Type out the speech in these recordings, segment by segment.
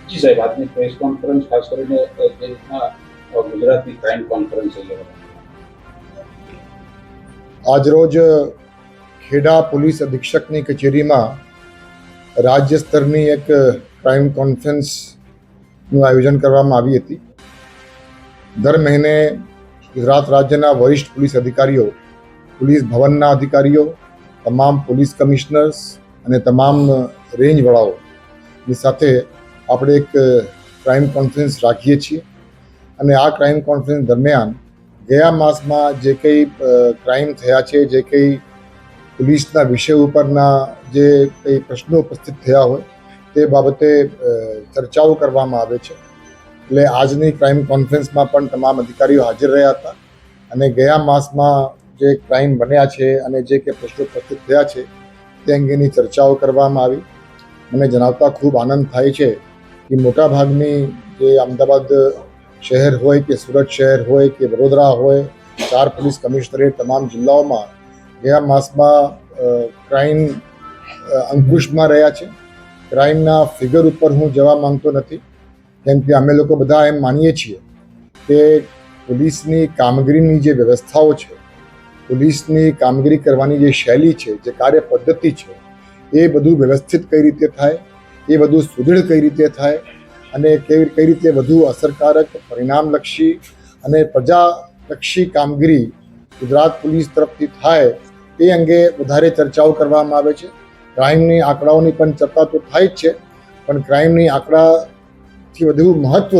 જી સાહેબ, આજની press conference ખાસ કરીને જે રીતના ગુજરાતની ક્રાઇમ કોન્ફરન્સ આજરોજ ખેડા પોલીસ અધિક્ષકની કચેરીમાં રાજ્ય સ્તરની એક ક્રાઇમ કોન્ફરન્સનું આયોજન કરવામાં આવી હતી. દર મહિને ગુજરાત રાજ્યના વરિષ્ઠ પોલીસ અધિકારીઓ, પોલીસ ભવનના અધિકારીઓ, તમામ પોલીસ કમિશનર્સ અને તમામ રેન્જ વડાઓની સાથે આપણે એક ક્રાઇમ કોન્ફરન્સ રાખીએ છીએ. અને આ ક્રાઇમ કોન્ફરન્સ દરમિયાન ગયા માસમાં જે કંઈ ક્રાઇમ થયા છે, જે કંઈ પોલીસના વિષય ઉપરના જે કંઈ પ્રશ્નો ઉપસ્થિત થયા હોય તે બાબતે ચર્ચાઓ કરવામાં આવે છે. એટલે આજની ક્રાઇમ કોન્ફરન્સમાં પણ તમામ અધિકારીઓ હાજર રહ્યા હતા અને ગયા માસમાં જે ક્રાઇમ બન્યા છે અને જે કંઈ પ્રશ્નો ઉપસ્થિત થયા છે તે અંગેની ચર્ચાઓ કરવામાં આવી. મને જણાવતા ખૂબ આનંદ થાય છે કે મોટાભાગની જે અમદાવાદ શહેર હોય કે સુરત શહેર હોય કે વડોદરા હોય, 4 પોલીસ કમિશનરેટ તમામ જિલ્લાઓમાં ગયા માસમાં ક્રાઇમ અંકુશમાં રહ્યા છે. ક્રાઇમના ફિગર ઉપર હું જવા માંગતો નથી, કેમ કે અમે લોકો બધા એમ માનીએ છીએ કે પોલીસની કામગીરીની જે વ્યવસ્થાઓ છે, પોલીસની કામગીરી કરવાની જે શૈલી છે, જે કાર્ય પદ્ધતિ છે, એ બધું વ્યવસ્થિત કઈ રીતે થાય, એ બધું સુદૃઢ કઈ રીતે થાય અને કઈ રીતે વધુ અસરકારક, પરિણામલક્ષી અને પ્રજાલક્ષી કામગીરી ગુજરાત પોલીસ તરફથી થાય એ અંગે વધારે ચર્ચાઓ કરવામાં આવે છે. ક્રાઇમની આંકડાઓની પણ ચર્ચા તો થાય જ છે, પણ ક્રાઇમની આંકડાથી વધુ મહત્વ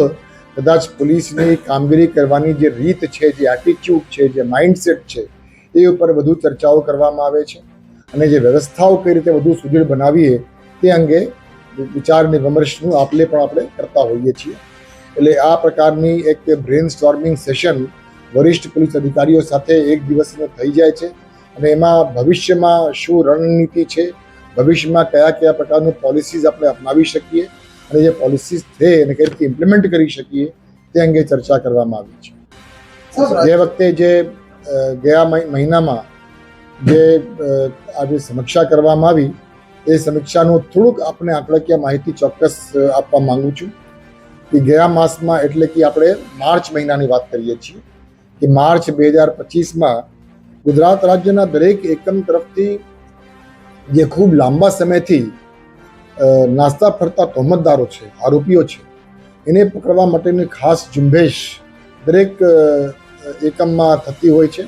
કદાચ પોલીસની કામગીરી કરવાની જે રીત છે, જે એટીટ્યૂડ છે, જે માઇન્ડસેટ છે, એ ઉપર વધુ ચર્ચાઓ કરવામાં આવે છે. અને જે વ્યવસ્થાઓ કઈ રીતે વધુ સુદૃઢ બનાવીએ તે અંગે વિચાર વિમર્શનું આપણે કરતા હોઈએ છીએ. એટલે આ પ્રકારની એક બ્રેન સ્ટોર્મિંગ સેશન વરિષ્ઠ પોલીસ અધિકારીઓ સાથે એક દિવસનો થઈ જાય છે અને એમાં ભવિષ્યમાં શું રણનીતિ છે, ભવિષ્યમાં કયા પ્રકારનું પોલિસીઝ આપણે અપનાવી શકીએ અને જે પોલિસીઝ છે એને કઈ રીતે ઇમ્પ્લિમેન્ટ કરી શકીએ તે અંગે ચર્ચા કરવામાં આવી છે. જે વખતે જે ગયા મહિનામાં જે આજે સમીક્ષા કરવામાં આવી એ સમીક્ષાનું થોડુંક આપણે આંકડાકીય માહિતી ચોક્કસ આપવા માંગુ છું કે ગયા માસમાં, એટલે કે આપણે માર્ચ મહિનાની વાત કરીએ છીએ કે માર્ચ 2025માં ગુજરાત રાજ્યના દરેક એકમ તરફથી જે ખૂબ લાંબા સમયથી નાસ્તા ફરતા તહોમતદારો છે, આરોપીઓ છે, એને પકડવા માટેની ખાસ ઝુંબેશ દરેક એકમમાં થતી હોય છે.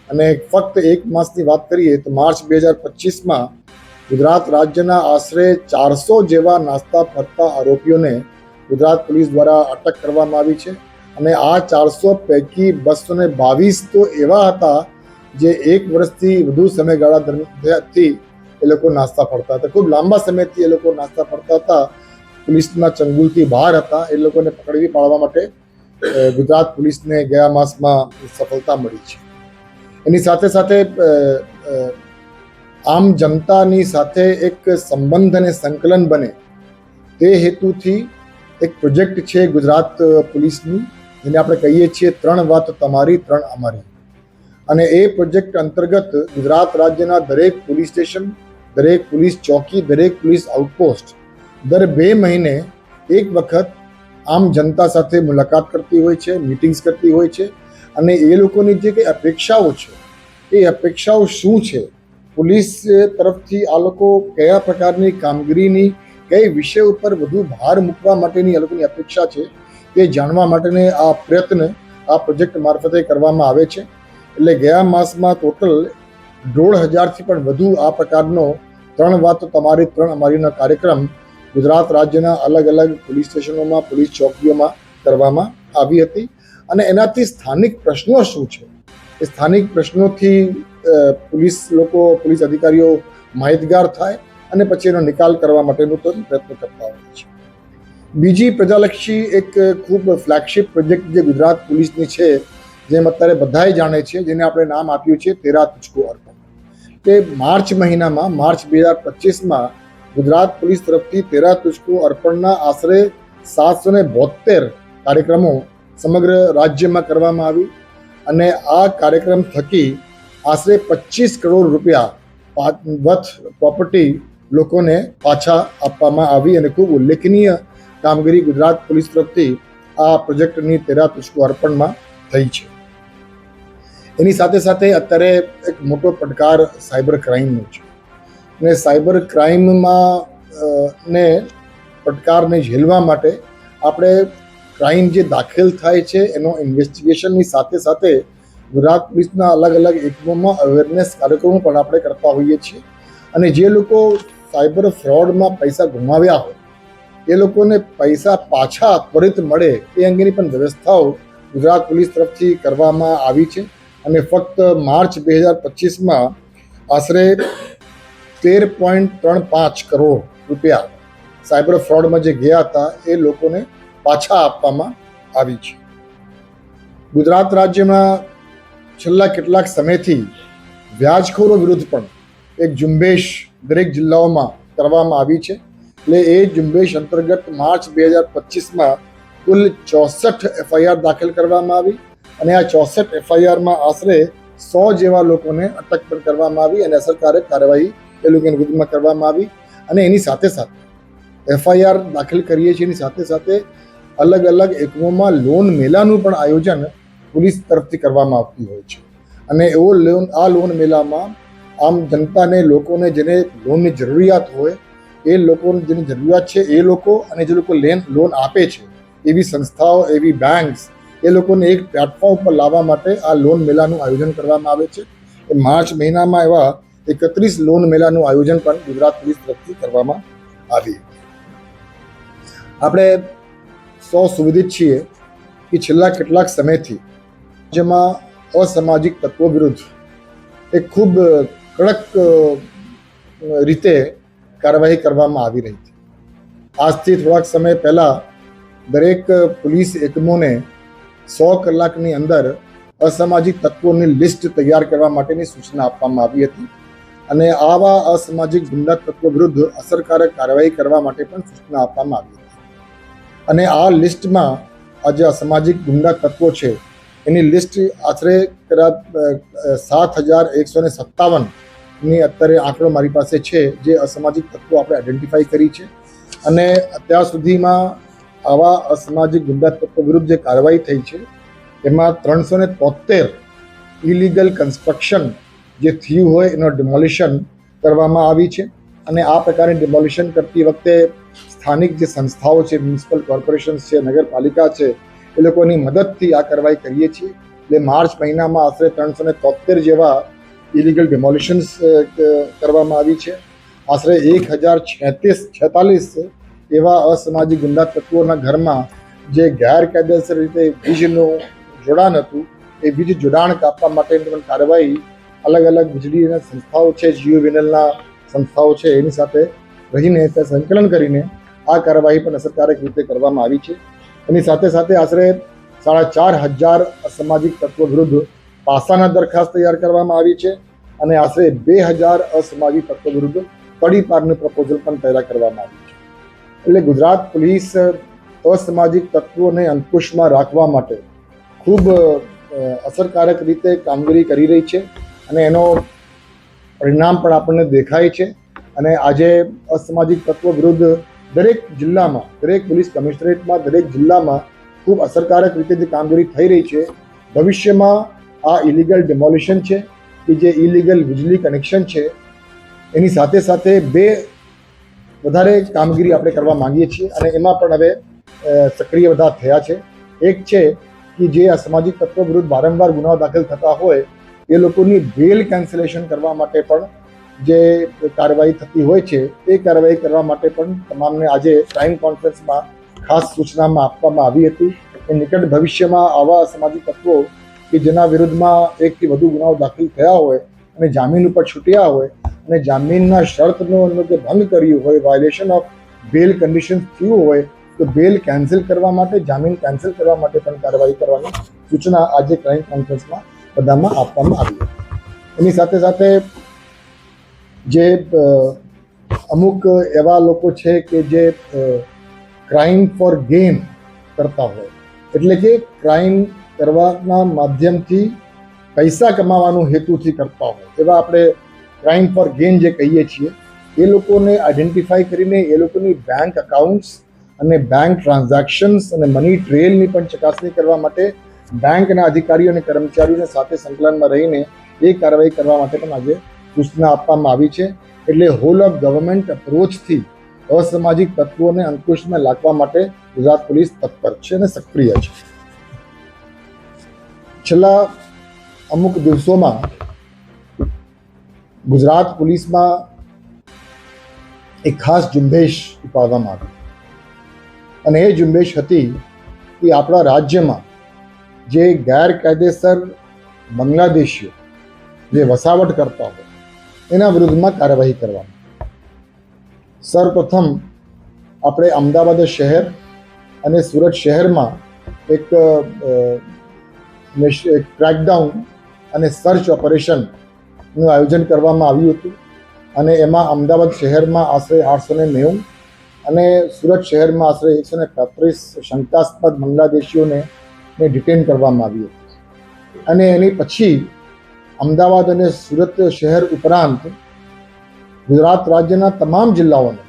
અને ફક્ત એક માસની વાત કરીએ તો માર્ચ 2025માં ગુજરાત રાજ્યના આશરે 400 જેવા નાસ્તા ફરતા આરોપીઓને ગુજરાત પોલીસ દ્વારા અટક કરવામાં આવી છે. અને આ 400 પૈકી 222 તો એવા હતા જે 1 વર્ષથી વધુ સમયગાળા દરમિયાનથી એ લોકો નાસ્તા ફરતા હતા. ખૂબ લાંબા સમયથી એ લોકો નાસ્તા ફરતા હતા, પોલીસના ચંગુલથી બહાર હતા. એ લોકોને પકડી પાડવા માટે ગુજરાત પોલીસને ગયા માસમાં સફળતા મળી છે. એની સાથે સાથે આમ જનતાની સાથે એક સંબંધ અને સંકલન બને તે હેતુથી એક પ્રોજેક્ટ છે ગુજરાત પોલીસની, જેને આપણે કહીએ છીએ 3 વાત તમારી 3 અમારી. અને એ પ્રોજેક્ટ અંતર્ગત ગુજરાત રાજ્યના દરેક પોલીસ સ્ટેશન, દરેક પોલીસ ચોકી, દરેક પોલીસ આઉટપોસ્ટ દર 2 મહિને એક વખત આમ જનતા સાથે મુલાકાત કરતી હોય છે, મીટિંગ્સ કરતી હોય છે. અને એ લોકોની જે કંઈ અપેક્ષાઓ છે, એ અપેક્ષાઓ શું છે, પોલીસ તરફથી આ લોકો કયા પ્રકારની કામગીરીની કઈ વિષય ઉપર વધુ ભાર મૂકવા માટેની આ લોકોની અપેક્ષા છે તે જાણવા માટેને આ પ્રયત્ન આ પ્રોજેક્ટ મારફતે કરવામાં આવે છે. એટલે ગયા માસમાં ટોટલ 1,500થી પણ વધુ આ પ્રકારનો 3 વાત તમારી 3 અમારીનો કાર્યક્રમ ગુજરાત રાજ્યના અલગ અલગ પોલીસ સ્ટેશનોમાં, પોલીસ ચોકીઓમાં કરવામાં આવી હતી. અને એનાથી સ્થાનિક પ્રશ્નો શું છે, એ સ્થાનિક પ્રશ્નોથી પોલીસ અધિકારીઓ માહિતગાર થાય અને પછી એનો નિકાલ કરવા માટેનો પ્રયત્ન કરતા હોય છે. બીજી પ્રજાલક્ષી એક ખૂબ ફ્લેગશિપ પ્રોજેક્ટ જે ગુજરાત પોલીસની છે, જેમ અત્યારે બધાએ જાણે છે, જેને આપણે નામ આપ્યું છે 13 તુજકો અર્પણ. તે માર્ચ મહિનામાં, માર્ચ 2025માં ગુજરાત પોલીસ તરફથી 13 તુજકો અર્પણના આશરે 772 કાર્યક્રમો સમગ્ર રાજ્યમાં કરવામાં આવી. અને આ કાર્યક્રમ થકી આશરે 25 કરોડ રૂપિયા વર્થ પ્રોપર્ટી લોકોને પાછા આપવામાં આવી અને ખૂબ ઉલ્લેખનીય કામગીરી ગુજરાત પોલીસ તરફથી આ પ્રોજેક્ટની 13 પુષ્પો અર્પણમાં થઈ છે. એની સાથે સાથે અત્યારે એક મોટો પડકાર સાયબર ક્રાઇમનો છે અને સાયબર ક્રાઇમમાં ને પડકારને ઝેલવા માટે આપણે ક્રાઇમ જે દાખલ થાય છે એનો ઇન્વેસ્ટિગેશનની સાથે સાથે ગુજરાત પોલીસના અલગ અલગ એકમોમાં અવેરનેસ કાર્યક્રમો પણ આપણે કરતા હોઈએ છીએ અને જે લોકો સાયબર ફ્રોડમાં પૈસા ગુમાવ્યા હોય એ લોકોને પૈસા પાછા ત્વરિત મળે એ અંગેની પણ વ્યવસ્થાઓ ગુજરાત પોલીસ તરફથી કરવામાં આવી છે અને ફક્ત માર્ચ 2025માં આશરે 13.35 કરોડ રૂપિયા સાયબર ફ્રોડમાં જે ગયા હતા એ લોકોને પાછા આપવામાં આવી છે. ગુજરાત રાજ્યમાં છેલ્લા કેટલાક સમયથી વ્યાજખોરો વિરુદ્ધ પણ એક ઝુંબેશ દરેક જિલ્લાઓમાં કરવામાં આવી છે. એટલે એ ઝુંબેશ અંતર્ગત માર્ચ 2025માં કુલ 64 FIR દાખલ કરવામાં આવી અને આ 64 FIRમાં આશરે 100 જેવા લોકોને અટક પણ કરવામાં આવી અને અસરકારક કાર્યવાહી એ લોકોની વિરુદ્ધમાં કરવામાં આવી. અને એની સાથે સાથે FIR દાખલ કરીએ છીએ એની સાથે સાથે અલગ અલગ એકમોમાં લોન મેળાનું પણ આયોજન પોલીસ તરફથી કરવામાં આવતું હોય છે અને એવો લોન મેળામાં આમ જનતાને લોકોને જેને લોનની જરૂરિયાત હોય એ લોકોને જેની જરૂરિયાત છે એ લોકો અને જે લોકો લોન આપે છે એવી સંસ્થાઓ એવી બેંક્સ એ લોકોને એક પ્લેટફોર્મ પર લાવવા માટે આ લોન મેળાનું આયોજન કરવામાં આવે છે. એ માર્ચ મહિનામાં એવા 31 લોન મેળાનું આયોજન પણ ગુજરાત પોલીસ તરફથી કરવામાં આવી. આપણે સૌ સુવિધિત છીએ કે છેલ્લા કેટલાક સમયથી જેમાં અસામાજિક તત્વો વિરુદ્ધ એક ખૂબ કડક રીતે કાર્યવાહી કરવામાં આવી રહી છે. આજથી થોડાક સમય પહેલાં દરેક પોલીસ એકમોને 100 કલાકની અંદર અસામાજિક તત્વોની લિસ્ટ તૈયાર કરવા માટેની સૂચના આપવામાં આવી હતી અને આવા અસામાજિક ગુંડા તત્વો વિરુદ્ધ અસરકારક કાર્યવાહી કરવા માટે પણ સૂચના આપવામાં આવી હતી. અને આ લિસ્ટમાં આ જે અસામાજિક ગુંડા તત્વો છે એની લિસ્ટ આશરે 7157ની અત્યારે આંકડો મારી પાસે છે જે અસામાજિક તત્વો આપણે આઈડેન્ટિફાઈ કરી છે અને અત્યાર સુધીમાં આવા અસામાજિક ગુંડા તત્વો વિરુદ્ધ જે કાર્યવાહી થઈ છે એમાં 373 ઇલીગલ કન્સ્ટ્રક્શન જે થયું હોય એનો ડિમોલિશન કરવામાં આવી છે અને આ પ્રકારની ડિમોલિશન કરતી વખતે સ્થાનિક જે સંસ્થાઓ છે મ્યુનિસિપલ કોર્પોરેશન્સ છે નગરપાલિકા છે એ લોકોની મદદથી આ કાર્યવાહી કરીએ છીએ. એટલે માર્ચ મહિનામાં આશરે 373 જેવા ઇલીગલ ડિમોલિશન્સ કરવામાં આવી છે. આશરે 1046 એવા અસામાજિક ગુંડા તત્વોના ઘરમાં જે ગેરકાયદેસર રીતે વીજનું જોડાણ હતું એ વીજ જોડાણ કાપવા માટેની પણ કાર્યવાહી અલગ અલગ વીજળીના સંસ્થાઓ છે GUVNLના સંસ્થાઓ છે એની સાથે રહીને સંકલન કરીને આ કાર્યવાહી પણ અસરકારક રીતે કરવામાં આવી છે. એની સાથે સાથે આશરે 4500 અસામાજિક તત્વો વિરુદ્ધ પાસાના દરખાસ્ત તૈયાર કરવામાં આવી છે અને આશરે 2000 અસામાજિક તત્વો વિરુદ્ધ તડીપારનું પ્રપોઝલ પણ તૈયાર કરવામાં આવ્યું છે. એટલે ગુજરાત પોલીસ અસામાજિક તત્વોને અંકુશમાં રાખવા માટે ખૂબ અસરકારક રીતે કામગીરી કરી રહી છે અને એનો પરિણામ પણ આપણને દેખાય છે. અને આજે અસામાજિક તત્વો વિરુદ્ધ દરેક જિલ્લામાં દરેક પોલીસ કમિશનરેટમાં દરેક જિલ્લામાં ખૂબ અસરકારક રીતે જે કામગીરી થઈ રહી છે. ભવિષ્યમાં આ ઇલીગલ ડિમોલિશન છે કે જે ઇલીગલ વીજળી કનેક્શન છે એની સાથે સાથે વધારે કામગીરી આપણે કરવા માંગીએ છીએ અને એમાં પણ હવે સક્રિય બધા થયા છે. એક છે કે જે અસામાજિક તત્વો વિરુદ્ધ વારંવાર ગુનાઓ દાખલ થતા હોય એ લોકોની બેલ કેન્સલેશન કરવા માટે પણ જે કાર્યવાહી થતી હોય છે એ કાર્યવાહી કરવા માટે પણ તમામને આજે ક્રાઇમ કોન્ફરન્સમાં ખાસ સૂચનામાં આપવામાં આવી હતી. એ નિકટ ભવિષ્યમાં આવા અસામાજિક તત્વો કે જેના વિરુદ્ધમાં એકથી વધુ ગુનાઓ દાખલ થયા હોય અને જામીન ઉપર છૂટ્યા હોય અને જામીનના શરતનો જે ભંગ કર્યું હોય વાયોલેશન ઓફ બેલ કન્ડિશન થયું હોય તો બેલ કેન્સલ કરવા માટે જામીન કેન્સલ કરવા માટે પણ કાર્યવાહી કરવાની સૂચના આજે ક્રાઇમ કોન્ફરન્સમાં બધામાં આપવામાં આવી હતી. એની સાથે સાથે જે અમુક એવા લોકો છે કે જે ક્રાઇમ ફોર ગેઇન કરતા હોય એટલે કે ક્રાઇમ કરવાના માધ્યમથી પૈસા કમાવાનું હેતુથી કરતા હોય એવા આપણે ક્રાઇમ ફોર ગેઇન જે કહીએ છીએ એ લોકોને આઈડેન્ટિફાઈ કરીને એ લોકોની બેંક અકાઉન્ટ્સ અને બેંક ટ્રાન્ઝેક્શન્સ અને મની ટ્રેલની પણ ચકાસણી કરવા માટે બેંકના અધિકારીઓ અને કર્મચારીઓને સાથે સંકલનમાં રહીને એ કાર્યવાહી કરવા માટે પણ આજે સૂચના આપવામાં આવી છે. એટલે હોલ ઓફ ગવર્મેન્ટ અપ્રોચથી અસામાજિક તત્વોને અંકુશમાં લાવવા માટે ગુજરાત પોલીસ તત્પર છે અને સક્રિય છે. છેલ્લા અમુક દિવસોમાં ગુજરાત પોલીસમાં એક ખાસ ઝુંબેશ ઉપાડવામાં આવી અને એ ઝુંબેશ હતી કે આપણા રાજ્યમાં જે ગેરકાયદેસર બાંગ્લાદેશીઓ જે વસાવટ કરતા હોય એના વિરુદ્ધમાં કાર્યવાહી કરવાની. સર્વપ્રથમ આપણે અમદાવાદ શહેર અને સુરત શહેરમાં એક ક્રેકડાઉન અને સર્ચ ઓપરેશનનું આયોજન કરવામાં આવ્યું હતું અને એમાં અમદાવાદ શહેરમાં આશરે 890 અને સુરત શહેરમાં આશરે 135 શંકાસ્પદ બાંગ્લાદેશીઓને ડિટેન કરવામાં આવી હતી. અને એની પછી અમદાવાદ અને સુરત શહેર ઉપરાંત ગુજરાત રાજ્યના તમામ જિલ્લાઓને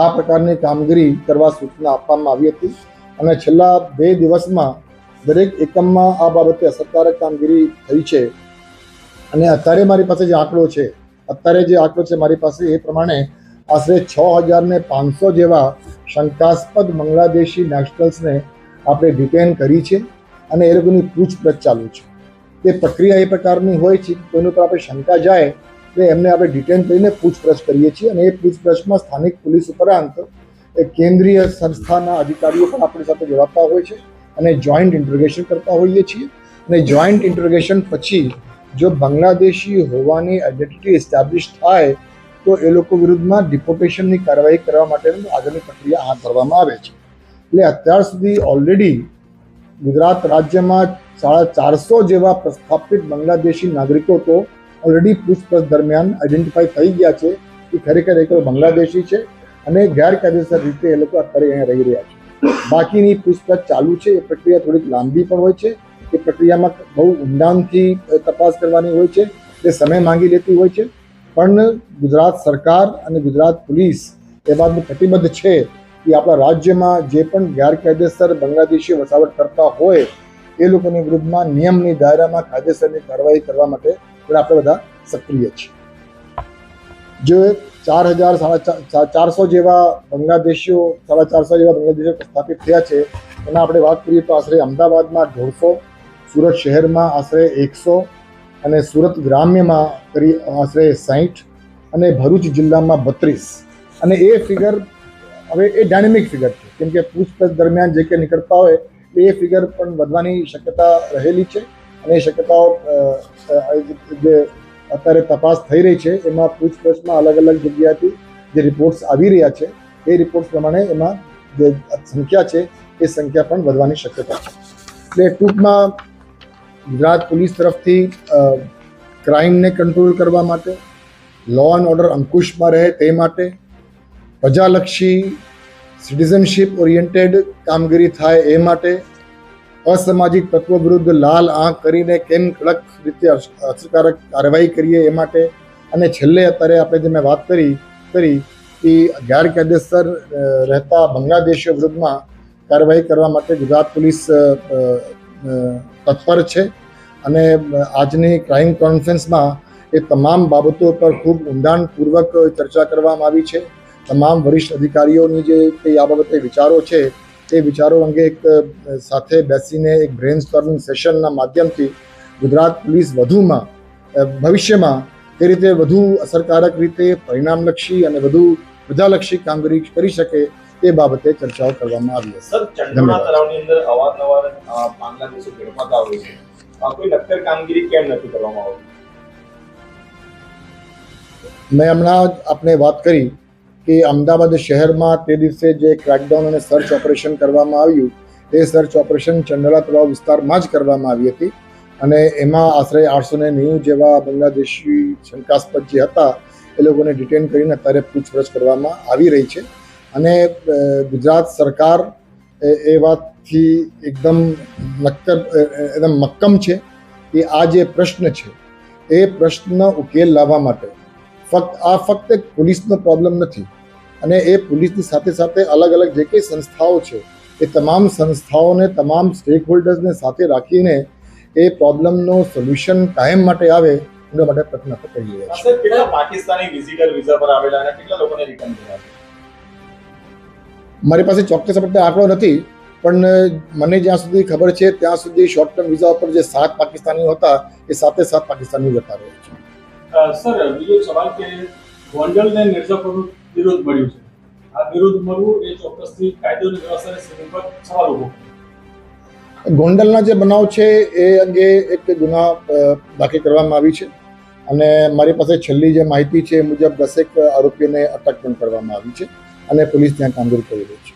આ પ્રકારની કામગીરી કરવા સૂચના આપવામાં આવી હતી અને છેલ્લા 2 દિવસમાં દરેક એકમમાં આ બાબતે અસરકારક કામગીરી થઈ છે. અને અત્યારે મારી પાસે જે આંકડો છે મારી પાસે એ પ્રમાણે આશરે 6500 જેવા શંકાસ્પદ બાંગ્લાદેશી નેશનલ્સને આપણે ડિટેન કરી છે અને એ લોકોની પૂછપરછ ચાલુ છે. તે પ્રક્રિયા એ પ્રકારની હોય છે કે કોઈની ઉપર આપણે શંકા જાય એટલે એમને આપણે ડિટેન કરીને પૂછપરછ કરીએ છીએ અને એ પૂછપરછમાં સ્થાનિક પોલીસ ઉપરાંત કેન્દ્રીય સંસ્થાના અધિકારીઓ પણ આપણી સાથે જોડાતા હોય છે અને જોઈન્ટ ઇન્ટ્રોગેશન કરતા હોઈએ છીએ. અને જોઈન્ટ ઇન્ટ્રોગેશન પછી જો બાંગ્લાદેશી હોવાની આઈડેન્ટિટી એસ્ટાબ્લિશ થાય તો એ લોકો વિરુદ્ધમાં ડિપોર્ટેશનની કાર્યવાહી કરવા માટેની આગળની પ્રક્રિયા હાથ ધરવામાં આવે છે. એટલે અત્યાર સુધી ઓલરેડી ગુજરાત રાજ્યમાં 450 જેવા પ્રસ્થાપિત બાંગ્લાદેશી નાગરિકો તો ઓલરેડી પૂછપરછ દરમિયાન આઈડેન્ટિફાઈ થઈ ગયા છે કે ખરેખર એ બાંગ્લાદેશી છે અને ગેરકાયદેસર રીતે એ લોકો અત્યારે અહીંયા રહી રહ્યા છે. બાકીની પૂછપરછ ચાલુ છે. એ પ્રક્રિયા થોડીક લાંબી પણ હોય છે. એ પ્રક્રિયામાં બહુ ઊંડાણથી તપાસ કરવાની હોય છે. એ સમય માંગી લેતી હોય છે. પણ ગુજરાત સરકાર અને ગુજરાત પોલીસ એ વાતનું પ્રતિબદ્ધ છે કે આપણા રાજ્યમાં જે પણ ગેરકાયદેસર બાંગ્લાદેશી વસાવટ કરતા હોય એ લોકોની વિરુદ્ધમાં નિયમની દાયરામાં કાયદેસરની કાર્યવાહી કરવા માટે આપણે બધા સક્રિય છીએ. જે 400 જેવા બાંગ્લાદેશીઓ પ્રસ્થાપિત થયા છે એના આપણે વાત કરીએ તો આશરે અમદાવાદમાં 150, સુરત શહેરમાં આશરે 100 અને સુરત ગ્રામ્યમાં આશરે 60 અને ભરૂચ જિલ્લામાં 32. અને એ ફિગર હવે એ ડાયનેમિક ફિગર છે કેમ કે પૂછપરછ દરમિયાન જે કે નીકળતા હોય એ ફિગર પણ વધવાની શક્યતા રહેલી છે. અને એ શક્યતાઓ જે અત્યારે તપાસ થઈ રહી છે એમાં પૂછપરછમાં અલગ અલગ જગ્યાએથી જે રિપોર્ટ્સ આવી રહ્યા છે એ રિપોર્ટ્સ પ્રમાણે એમાં જે સંખ્યા છે એ સંખ્યા પણ વધવાની શક્યતા છે. એટલે ટૂંકમાં ગુજરાત પોલીસ તરફથી ક્રાઇમને કંટ્રોલ કરવા માટે, લો એન્ડ ઓર્ડર અંકુશમાં રહે તે માટે, પ્રજાલક્ષી સિટીઝનશીપ ઓરિએન્ટેડ કામગીરી થાય એ માટે, અસામાજિક તત્વો વિરુદ્ધ લાલ આંખ કરીને કેમ કડક રીતે અસરકારક કાર્યવાહી કરીએ એ માટે, અને છેલ્લે અત્યારે આપણે જે મેં વાત કરી કે ગેરકાયદેસર રહેતા બાંગ્લાદેશીઓ વિરુદ્ધમાં કાર્યવાહી કરવા માટે ગુજરાત પોલીસ તત્પર છે. અને આજની ક્રાઇમ કોન્ફરન્સમાં એ તમામ બાબતો પર ખૂબ ઊંડાણપૂર્વક ચર્ચા કરવામાં આવી છે. તમામ વરિષ્ઠ અધિકારીઓની જે કંઈ આ બાબતે વિચારો છે એ વિચારો અંગે એક સાથે બેસીને એક બ્રેન સ્ટોર્મિંગ સેશનના માધ્યમથી ગુજરાત પોલીસ વધુમાં ભવિષ્યમાં એ રીતે વધુ અસરકારક રીતે પરિણામલક્ષી અને વધુ પ્રજાલક્ષી કામગીરી કરી શકે એ બાબતે ચર્ચાઓ કરવામાં આવી હતી. સર, ચંડોળા તળાવની અંદર અવારનવાર બાંગ્લાદેશી ગણપાતા હોય છે, કોઈ નક્કર કામગીરી કેમ નથી કરવામાં આવતી? મેં હમણાં જ આપને વાત કરી કે અમદાવાદ શહેરમાં તે દિવસે જે ક્રેકડાઉન અને સર્ચ ઓપરેશન કરવામાં આવ્યું એ સર્ચ ઓપરેશન ચંડોળા તળાવ વિસ્તારમાં જ કરવામાં આવી હતી. અને એમાં આશરે 890 જેવા બાંગ્લાદેશી શંકાસ્પદ જે હતા એ લોકોને ડિટેન કરીને અત્યારે પૂછપરછ કરવામાં આવી રહી છે. અને ગુજરાત સરકાર એ વાતથી એકદમ મક્કમ છે કે આ જે પ્રશ્ન છે એ પ્રશ્નનો ઉકેલ લાવવા માટે ફક્ત એક પોલીસનો પ્રોબ્લેમ નથી, અને એ પોલીસની સાથે સાથે અલગ અલગ જે કંઈ સંસ્થાઓ છે એ તમામ સંસ્થાઓને તમામ સ્ટેક હોલ્ડર્સને સાથે રાખીને એ પ્રોબ્લેમનો સોલ્યુશન કાયમ માટે આવે એના માટે પ્રયત્ન આપણે કરી રહ્યા છીએ. સર, કેટલા પાકિસ્તાની વિઝિટર વિઝા પર આવેલા અને કેટલા લોકોને રિટર્ન કર્યા? મારી પાસે ચોક્કસ આપણે આંકડો નથી, પણ મને જ્યાં સુધી ખબર છે ત્યાં સુધી શોર્ટ ટર્મ વિઝા ઉપર જે 7 પાકિસ્તાનીઓ હતા એ 7 પાકિસ્તાનીઓ જતા રહ્યા છે. સર, બીજો એક સવાલ કે ગોંડલને મિર્ઝાપુરનું વિરોધ મળ્યું છે. આ વિરોધ મળવું એ ચોક્કસથી કાયદોની વ્યવસ્થાની સ્થિતિ પર સવાલ ઉભો કરે. ગોંડલના જે બનાવ છે એ અંગે એક ગુના દાખલ કરવામાં આવી છે અને મારી પાસે છેલ્લી જે માહિતી છે એ મુજબ 10 આરોપીઓને અટક પણ કરવામાં આવી છે અને પોલીસ ત્યાં કામગીરી કરી રહી છે.